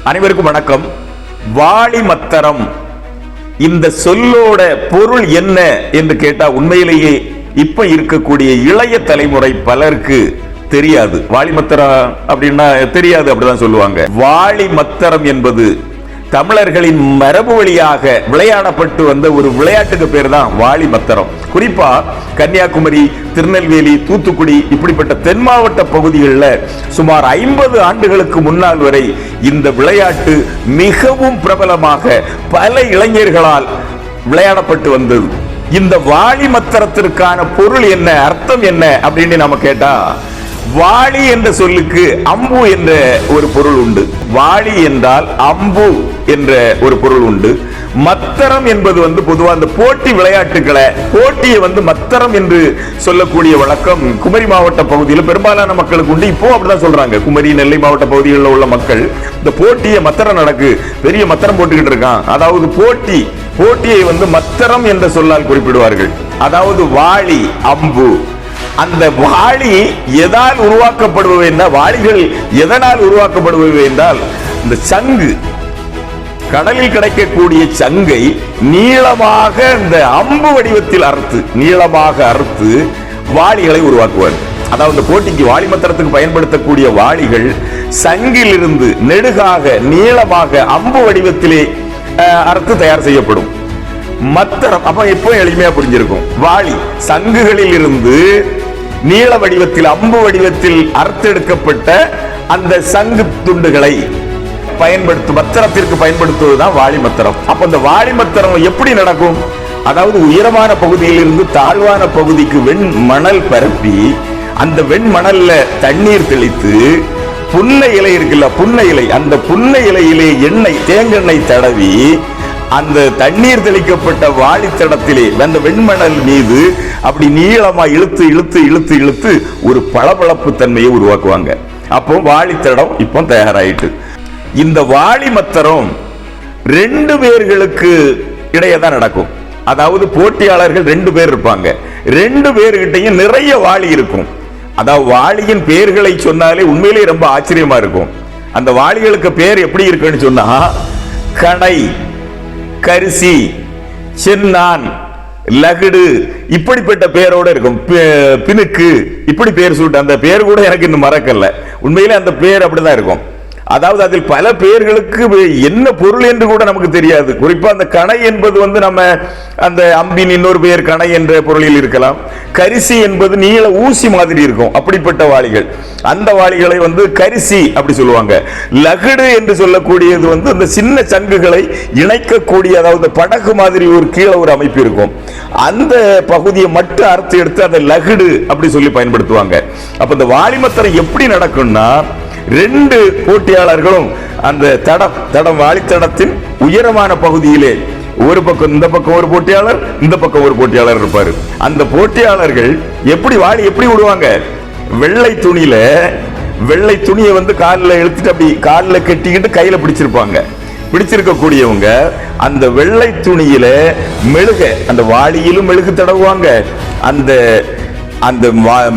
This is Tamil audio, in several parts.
அனைவருக்கும் வணக்கம். வாளிமத்தரம் இந்த சொல்லோட பொருள் என்ன என்று கேட்டா உண்மையிலேயே இப்ப இருக்கக்கூடிய இளைய தலைமுறை பலருக்கு தெரியாது. வாளிமத்தரம் அப்படின்னா தெரியாது அப்படிதான் சொல்லுவாங்க. வாளிமத்தரம் என்பது தமிழர்களின் மரபு வழியாக விளையாடப்பட்டு வந்த ஒரு விளையாட்டுக்கு பேர் தான் வாளிமத்தரம். குறிப்பா கன்னியாகுமரி, திருநெல்வேலி, தூத்துக்குடி இப்படிப்பட்ட தென் மாவட்ட பகுதிகளில் சுமார் 50 ஆண்டுகளுக்கு முன்னால் வரை இந்த விளையாட்டு மிகவும் பிரபலமாக பல இளைஞர்களால் விளையாடப்பட்டு வந்தது. இந்த வாளிமத்தரத்திற்கான பொருள் என்ன, அர்த்தம் என்ன அப்படின்னு நாம கேட்டா, வாளி என்ற சொல்லுக்கு அம்பு என்ற ஒரு பொருள் உண்டு. வாளி என்றால் அம்பு என்ற ஒரு பொருள் உண்டு. மத்தரம் என்பது பொதுவா அந்த போட்டி விளையாட்டுகளை போட்டியை மத்தரம் என்று சொல்லக்கூடிய வழக்கம் குமரி மாவட்ட பகுதியில் பெரும்பாலான மக்களுக்கு உண்டு. இப்போ அப்படிதான் சொல்றாங்க. குமரி, நெல்லை மாவட்ட பகுதிகளில் உள்ள மக்கள் இந்த போட்டியை மத்தரம் நடக்கு, பெரிய மத்தரம் போட்டுக்கிட்டு இருக்கான், அதாவது போட்டியை மத்தரம் என்ற சொல்லால் குறிப்பிடுவார்கள். அதாவது வாளி, அம்பு. அந்த வாளி எதால் உருவாக்கப்படுபவை என்றால், வாளிகள் எதனால் உருவாக்கப்படுபவை என்றால், இந்த சங்கு, கடலில் கிடைக்கக்கூடிய சங்கை நீளமாக இந்த அம்பு வடிவத்தில் நீளமாக அறுத்து வாளிகளை உருவாக்குவார். அதாவது போட்டிக்கு வாளிமத்தரத்துக்கு பயன்படுத்தக்கூடிய வாளிகள் சங்கிலிருந்து நெடுகாக நீளமாக அம்பு வடிவத்திலே அறுத்து தயார் செய்யப்படும். மத்தரம் அப்ப எப்போ எளிமையா புரிஞ்சிருக்கும். வாளி சங்குகளில் இருந்து நீள வடிவத்தில் அம்பு வடிவத்தில் அறுத்தெடுக்கப்பட்ட அந்த சங்கு துண்டுகளை மத்தரத்திற்கு பயன்படுத்துவதுதான் வாளிமத்தரம். அப்ப இந்த வாளிமத்தரம் எப்படி நடக்கும்? அதாவது உயரமான பகுதியில் இருந்து தாழ்வான பகுதிக்கு வெண்மணல் பரப்பி அந்த வெண்மணல்ல தண்ணீர் தெளித்து புன்னை இலை இருக்குல்ல, புன்னை இலை, அந்த புன்னை இலையிலே தேங்கெண்ணெய் தடவி அந்த தண்ணீர் தெளிக்கப்பட்ட வாளித்தடத்திலே அந்த வெண்மணல் மீது அப்படி நீளமா இழுத்து இழுத்து இழுத்து இழுத்து ஒரு பளபளப்பு தன்மையை உருவாக்குவாங்க. அப்போ வாளித்தடம் இப்போ தயாராயிட்டு. இந்த வாளிமத்தரம் 2 பேர்களுக்கு இடையே தான் நடக்கும். அதாவது போட்டியாளர்கள் 2 பேர் இருப்பாங்க. 2 பேர்கிட்டையும் நிறைய வாளி இருக்கும். அதாவது வாளியின் பெயர்களை சொன்னாலே உண்மையிலேயே ரொம்ப ஆச்சரியமா இருக்கும். அந்த வாளிகளுக்கு பேர் எப்படி இருக்குன்னு சொன்னா, கணை, கரிசி, சென்னான், லகுடு இப்படிப்பட்ட பேரோட இருக்கும். பினுக்கு இப்படி பேர் சூட்டு. அந்த பேர் கூட எனக்கு இன்னும் மறக்கல. உண்மையிலே அந்த பேர் அப்படிதான் இருக்கும். அதாவது அதில் பல பேர்களுக்கு என்ன பொருள் என்று கூட நமக்கு தெரியாது. குறிப்பா அந்த கணை என்பது நம்ம அந்த அம்பின் இன்னொரு பெயர் கணை என்ற பொருளில் இருக்கலாம். கரிசி என்பது நீள ஊசி மாதிரி இருக்கும். அப்படிப்பட்ட வாளிகள், அந்த வாளிகளை கரிசி அப்படி சொல்லுவாங்க. லகுடு என்று சொல்லக்கூடியது அந்த சின்ன சங்குகளை இணைக்கக்கூடிய, அதாவது படகு மாதிரி ஒரு கீழே ஒரு அமைப்பு இருக்கும். அந்த பகுதியை மட்டும் அறுத்து எடுத்து அந்த லகுடு அப்படி சொல்லி பயன்படுத்துவாங்க. அப்ப இந்த வாளிமத்தரம் எப்படி நடக்கும்னா, 2 போட்டியாளர்களும் அந்த தடம் வாளித்தடத்தின் உயரமான பகுதியிலே ஒரு பக்கம், இந்த பக்கம் ஒரு போட்டியாளர், இந்த பக்கம் ஒரு போட்டியாளர் இருப்பாரு. அந்த போட்டியாளர்கள் வாளி எப்படி விடுவாங்க? வெள்ளை துணியை காலில் இழுத்துட்டு அப்படி காலில் கட்டிக்கிட்டு கையில பிடிச்சிருக்கக்கூடியவங்க அந்த வெள்ளை துணியில அந்த வாளியிலும் மெழுகு தடவுவாங்க. அந்த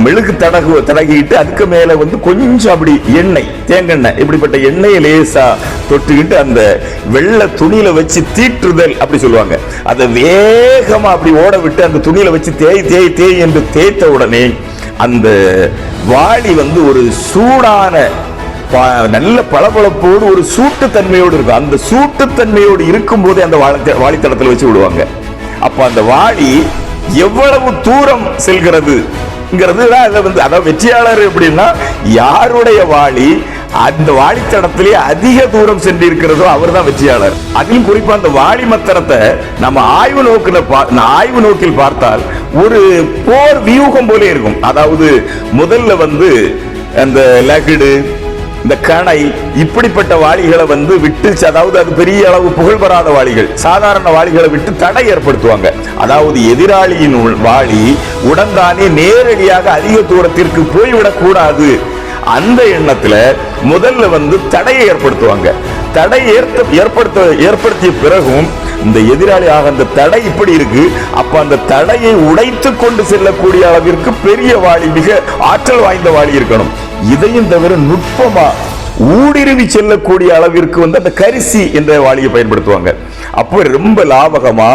மெழுகு தடகிட்டு அதுக்கு மேல கொஞ்சம் அப்படி எண்ணெய், தேங்கெண்ணெய் இப்படிப்பட்ட எண்ணெயை லேசா தொட்டுக்கிட்டு அந்த வெள்ளை துணியில வச்சு தீட்டுதல் அப்படி சொல்லுவாங்க. அதை வேகமா அப்படி ஓட விட்டு அந்த துணியில வச்சு தேய் என்று தேய்த்த உடனே அந்த வாளி ஒரு சூடான நல்ல பளபளப்போடு ஒரு சூட்டுத்தன்மையோடு இருக்கும். அந்த சூட்டுத்தன்மையோடு இருக்கும் போதே அந்த வாளித்தடத்தில் வச்சு விடுவாங்க. அப்ப அந்த வாளி எவ்வளவு தூரம் செல்கிறது, அதாவது வெற்றியாளர் எப்படின்னா, யாருடைய வாளி அந்த வாளித்தடத்திலே அதிக தூரம் சென்றிருக்கிறதோ அவர் தான் வெற்றியாளர். அதிலும் குறிப்பா அந்த வாளிமத்தரத்தை நம்ம ஆய்வு நோக்கில் பார்த்தால் ஒரு போர் வியூகம் போல இருக்கும். அதாவது முதல்ல அந்த லகுடு, இந்த கணை இப்படிப்பட்ட வாளிகளை விட்டு, அதாவது அது பெரிய அளவு புகழ் பெறாத வாளிகள், சாதாரண வாளிகளை விட்டு தடை ஏற்படுத்துவாங்க. அதாவது எதிராளியின் வாளி உடன்தானே நேரடியாக அதிக தூரத்திற்கு போய்விடக் கூடாது. அந்த எண்ணத்துல முதல்ல தடையை ஏற்படுத்துவாங்க. தடை ஏற்படுத்திய பிறகும் இந்த எதிராளியாக அந்த தடை இப்படி இருக்கு. அப்ப அந்த தடையை உடைத்து கொண்டு செல்லக்கூடிய அளவிற்கு பெரிய வாளி, மிக ஆற்றல் வாய்ந்த வாளி இருக்கணும். இதையும் தவிர நுட்பமா ஊடுருவி செல்லக்கூடிய அளவிற்கு வந்து அந்த கரிசி என்ற வாளியை பயன்படுத்துவாங்க. அப்போ ரொம்ப லாபகமா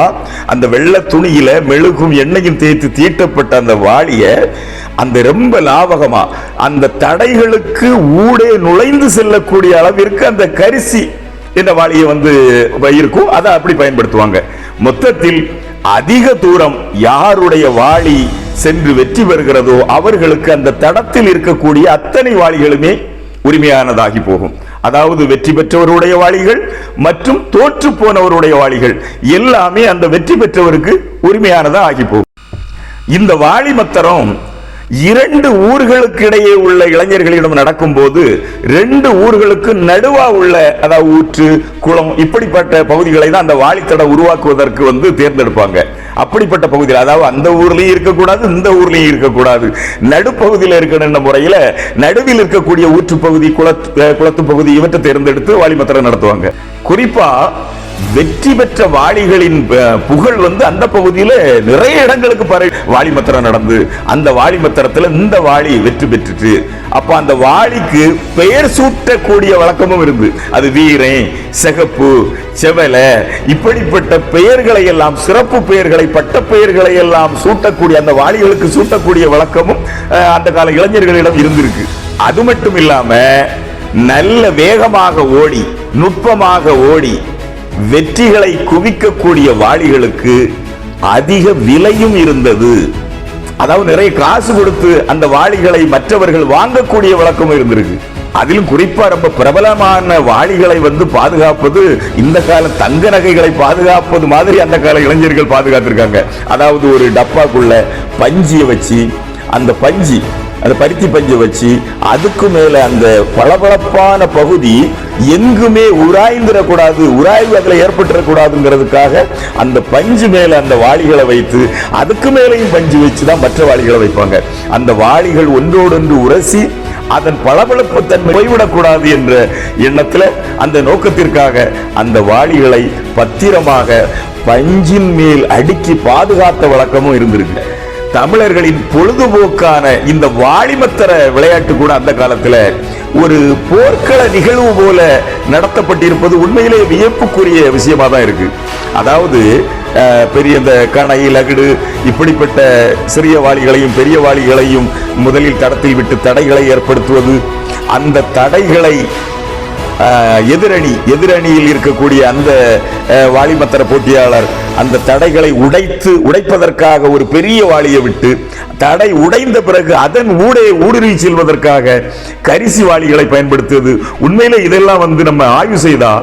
அந்த வெள்ளை துணியில மெழுகும் எண்ணெயும் தேய்த்து தீட்டப்பட்ட அந்த வாளிய அந்த ரொம்ப லாபகமா அந்த தடைகளுக்கு ஊடே நுழைந்து செல்லக்கூடிய அளவிற்கு அந்த கரிசி என்ற வாளியை வந்து இருக்கும். அதை அப்படி பயன்படுத்துவாங்க. மொத்தத்தில் அதிக தூரம் யாருடைய வாளி சென்று வெற்றி பெறுகிறதோ அவர்களுக்கு அந்த தடத்தில் இருக்கக்கூடிய அத்தனை வாளிகளுமே உரிமையானதாகி போகும். அதாவது வெற்றி பெற்றவருடைய வாளிகள் மற்றும் தோற்று போனவருடைய வாளிகள் எல்லாமே அந்த வெற்றி பெற்றவருக்கு உரிமையானதா ஆகி போகும். இந்த வாளி மத்தரம் 2 ஊர்களுக்கு இடையே உள்ள இளைஞர்களிடம் நடக்கும் போது 2 ஊர்களுக்கு நடுவா உள்ள, அதாவது ஊற்று, குளம், இப்படிப்பட்ட பகுதிகளை தான் அந்த வாளித்தடம் உருவாக்குவதற்கு வந்து தேர்ந்தெடுப்பாங்க. அப்படிப்பட்ட பகுதியில், அதாவது அந்த ஊர்லயும் இருக்கக்கூடாது, இந்த ஊர்லயும் இருக்கக்கூடாது, நடுப்பகுதியில் இருக்கணும்ன்ற முறையில நடுவில் இருக்கக்கூடிய ஊற்று பகுதி, குளத்து பகுதி இவற்றை தேர்ந்தெடுத்து வாளிமத்தரம் நடத்துவாங்க. குறிப்பா வெற்றி பெற்ற வாளிகளின் புகழ் வந்து அந்த பகுதியில் நிறைய இடங்களுக்கு வாளிமத்தரம் நடந்து அந்த வாளிமத்தரத்தில் இந்த வாளி வெற்றி பெற்றுட்டு அப்ப அந்த வாளிக்கு பெயர் சூட்டக்கூடிய வழக்கமும் இருந்து, அது வீரன், சிகப்பு, செவல, இப்படிப்பட்ட பெயர்களை எல்லாம், சிறப்பு பெயர்களை, பட்ட பெயர்களை எல்லாம் சூட்டக்கூடிய, அந்த வாளிகளுக்கு சூட்டக்கூடிய வழக்கமும் அந்த கால இளைஞர்களிடம் இருந்திருக்கு. அது மட்டும் இல்லாம நல்ல வேகமாக ஓடி, நுட்பமாக ஓடி வெற்றிகளை குவிக்கக்கூடிய வாளிகளுக்கு அதிக விலையும் இருந்தது. அதாவது நிறைய காசு கொடுத்து அந்த வாளிகளை மற்றவர்கள் வாங்கக்கூடிய வழக்கமும் இருந்திருக்கு. அதிலும் குறிப்பா ரொம்ப பிரபலமான வாளிகளை வந்து பாதுகாப்பது இந்த கால தங்க நகைகளை பாதுகாப்பது மாதிரி அந்த கால இளைஞர்கள் பாதுகாத்திருக்காங்க. அதாவது ஒரு டப்பாக்குள்ள பஞ்சியை வச்சு, அந்த பஞ்சி, அந்த பருத்தி பஞ்சை வச்சு அதுக்கு மேல அந்த பளபளப்பான பகுதி எங்குமே உராய்ந்திடக்கூடாது, உராய்வு அதில் ஏற்பட்டுறக்கூடாதுங்கிறதுக்காக அந்த பஞ்சு மேல அந்த வாளிகளை வைத்து அதுக்கு மேலையும் பஞ்சு வச்சுதான் மற்ற வாளிகளை வைப்பாங்க. அந்த வாளிகள் ஒன்றோடொன்று உரசி அதன் பளபளப்பு தன்மை போய்விடக்கூடாது என்ற எண்ணத்துல, அந்த நோக்கத்திற்காக அந்த வாளிகளை பத்திரமாக பஞ்சின் மேல் அடுக்கி பாதுகாத்த வழக்கமும் இருந்திருக்கு. தமிழர்களின் பொழுதுபோக்கான இந்த வாளிமத்தர விளையாட்டு கூட அந்த காலத்துல ஒரு போர்க்கள நிகழ்வு போல நடத்தப்பட்டிருப்பது உண்மையிலே வியப்புக்குரிய விஷயமா தான் இருக்கு. அதாவது பெரிய இந்த கணை, லகுடு, இப்படிப்பட்ட சிறிய வாளிகளையும் பெரிய வாளிகளையும் முதலில் தடத்தில் விட்டு தடைகளை ஏற்படுத்துவது, அந்த தடைகளை எதிரணியில் இருக்கக்கூடிய அந்த வாளிமத்தர போட்டியாளர் அந்த தடைகளை உடைப்பதற்காக ஒரு பெரிய வாளியை விட்டு, தடை உடைந்த பிறகு அதன் ஊடுருவி செல்வதற்காக கரிசி வாளிகளை பயன்படுத்துவது. உண்மையிலே இதெல்லாம் வந்து நம்ம ஆய்வு செய்தா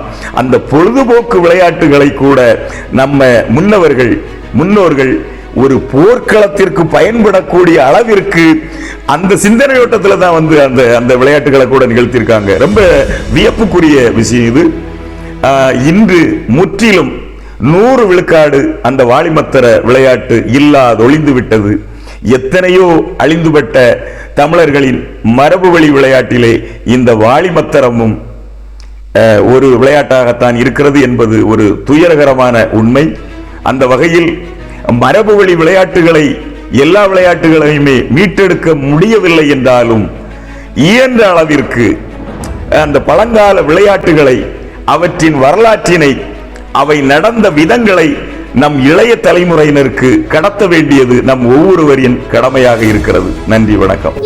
அந்த பொழுதுபோக்கு விளையாட்டுகளை கூட நம்ம முன்னோர்கள் ஒரு போர்க்களத்திற்கு பயன்படக்கூடிய அளவிற்கு அந்த சிந்தனையோட்டத்துல தான் வந்து அந்த விளையாட்டுகளை கூட நிகழ்த்தியிருக்காங்க. ரொம்ப வியப்புக்குரிய விஷயம் இது. இன்று முற்றிலும் 100 விழுக்காடு அந்த வாளிமத்தர விளையாட்டு ஒளிந்து விட்டது. எத்தனையோ அழிந்துபட்ட தமிழர்களின் மரபு வழி விளையாட்டிலே இந்த வாளிமத்தரமும் ஒரு விளையாட்டாகத்தான் இருக்கிறது என்பது ஒரு துயரகரமான உண்மை. அந்த வகையில் மரபு வழி விளையாட்டுகளை, எல்லா விளையாட்டுகளையுமே மீட்டெடுக்க முடியவில்லை என்றாலும் இயன்ற அளவிற்கு அந்த பழங்கால விளையாட்டுகளை, அவற்றின் வரலாற்றினை, அவை நடந்த விதங்களை நம் இளைய தலைமுறையினருக்கு கடத்த வேண்டியது நம் ஒவ்வொருவரின் கடமையாக இருக்கிறது. நன்றி, வணக்கம்.